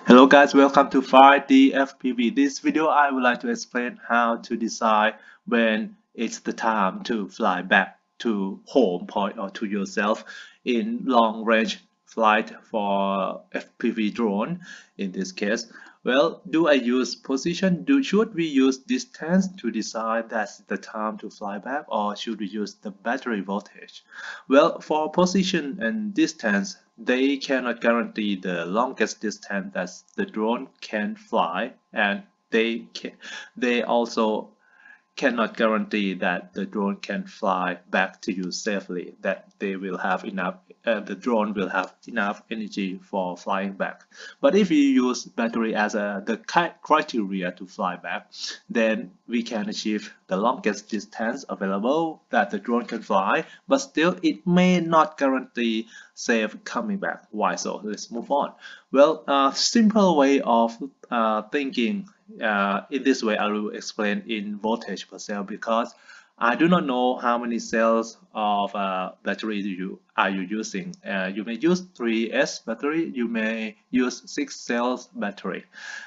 Hello guys, welcome to 5D FPV. This video I would like to explain how to decide when it's the time to fly back to home point or to yourself in long range flight for FPV drone in this case. Well, do I use position? Should we use distance to decide that's the time to fly back, or should we use the battery voltage? Well, for position and distance, they cannot guarantee the longest distance that the drone can fly, and they also cannot guarantee that the drone can fly back to you safely, that the drone will have enough energy for flying back. But if you use battery as the criteria to fly back, then we can achieve the longest distance available that the drone can fly, but still it may not guarantee safe coming back. Why so? Let's move on. Well, a simple way of thinking in this way I will explain in voltage per cell, because I do not know how many cells of battery you using. You may use 3S battery, you may use 6 cells battery.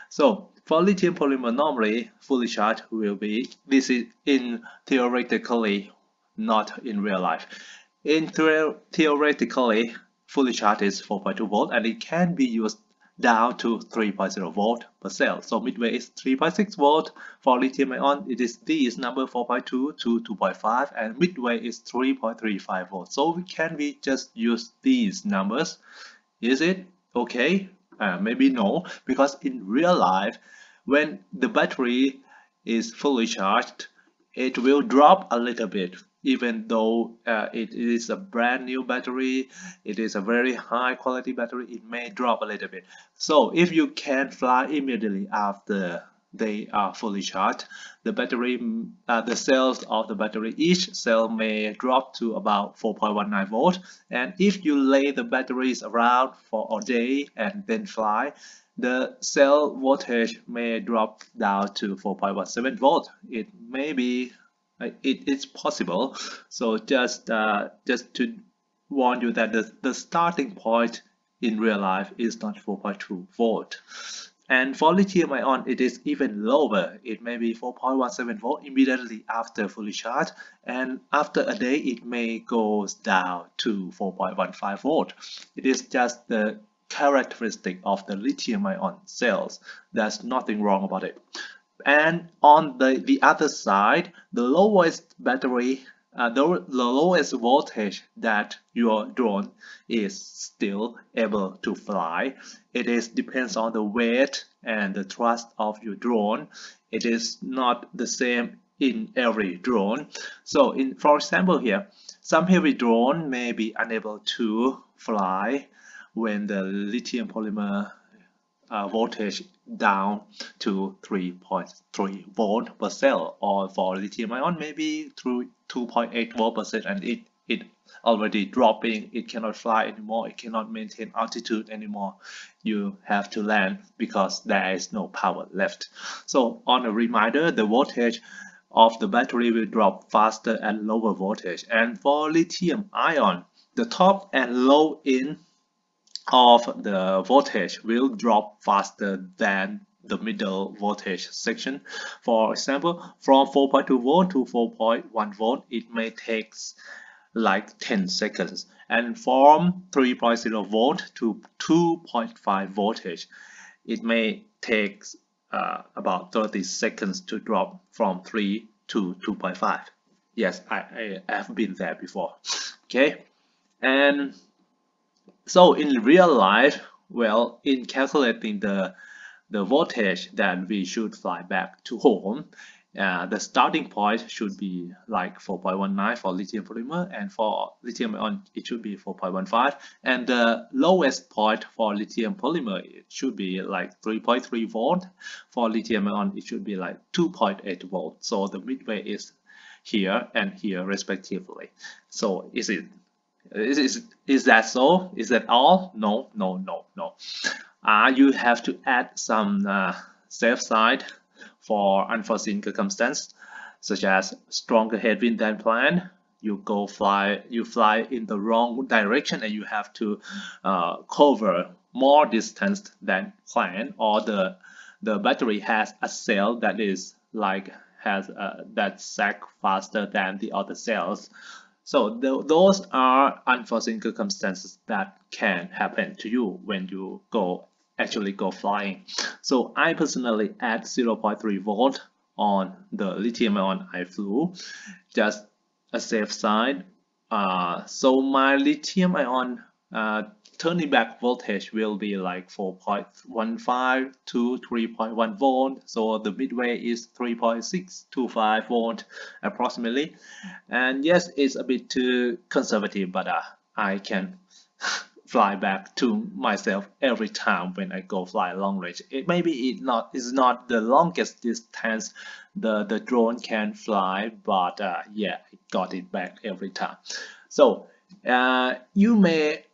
So for lithium polymer, normally fully charged will be, this is in theoretically, not in real life. In theoretically, fully charged is 4.2 volt, and it can be used down to 3.0 volt per cell. So midway is 3.6 volt. For lithium ion, it is this number 4.2 to 2.5, and midway is 3.35 volt. So we just use these numbers? Is it okay? Maybe no, because in real life, when the battery is fully charged, it will drop a little bit. Even though it is a brand new battery, it is a very high quality battery, it may drop a little bit. So if you can fly immediately after they are fully charged, the cells of the battery, each cell may drop to about 4.19 volt. And if you lay the batteries around for a day and then fly, the cell voltage may drop down to 4.17 volt. It may be it's possible. So just to warn you that the starting point in real life is not 4.2 volt. And for lithium ion, it is even lower. It may be 4.17 volt immediately after fully charged, and after a day it may go down to 4.15 volt. It is just the characteristic of the lithium ion cells. There's nothing wrong about it. And on the other side, the lowest voltage that your drone is still able to fly, depends on the weight and the thrust of your drone. It is not the same in every drone. So for example here, some heavy drone may be unable to fly when the lithium polymer voltage down to 3.3 volt per cell, or for lithium ion maybe through 2.8 volt per cell, and it already dropping. It cannot fly anymore, it cannot maintain altitude anymore. You have to land because there is no power left. So on a reminder, the voltage of the battery will drop faster at lower voltage. And for lithium ion, the top and low end of the voltage will drop faster than the middle voltage section. For example, from 4.2 volt to 4.1 volt, it may take like 10 seconds. And from 3.0 volt to 2.5 voltage, it may take about 30 seconds to drop from 3 to 2.5. Yes, I have been there before. Okay, and so in real life, well, in calculating the voltage that we should fly back to home, the starting point should be like 4.19 for lithium polymer, and for lithium ion it should be 4.15, and the lowest point for lithium polymer it should be like 3.3 volt. For lithium ion it should be like 2.8 volt. So the midway is here and here respectively. So is that so? Is that all? No. You have to add some safe side for unforeseen circumstances, such as stronger headwind than planned. You fly in the wrong direction, and you have to cover more distance than planned, or the battery has a cell that is like has that sag faster than the other cells. So those are unforeseen circumstances that can happen to you when you actually go flying. So I personally add 0.3 volt on the lithium ion I flew, just a safe side. So my lithium ion turning back voltage will be like 4.15 to 3.1 volt. So the midway is 3.625 volt approximately. And yes, it's a bit too conservative, but I can fly back to myself every time when I go fly long range. It's not the longest distance the drone can fly, but yeah, I got it back every time. So I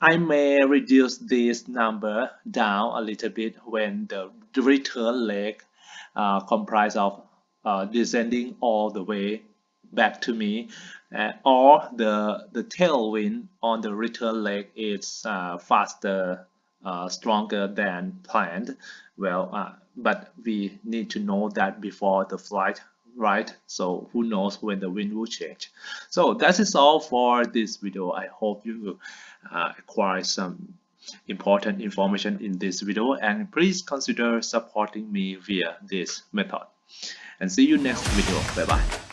may reduce this number down a little bit when the return leg comprise of descending all the way back to me, or the tailwind on the return leg is faster, stronger than planned. Well, but we need to know that before the flight, right? So who knows when the wind will change. So that is all for this video. I hope you acquire some important information in this video, and please consider supporting me via this method. And see you next video. Bye bye.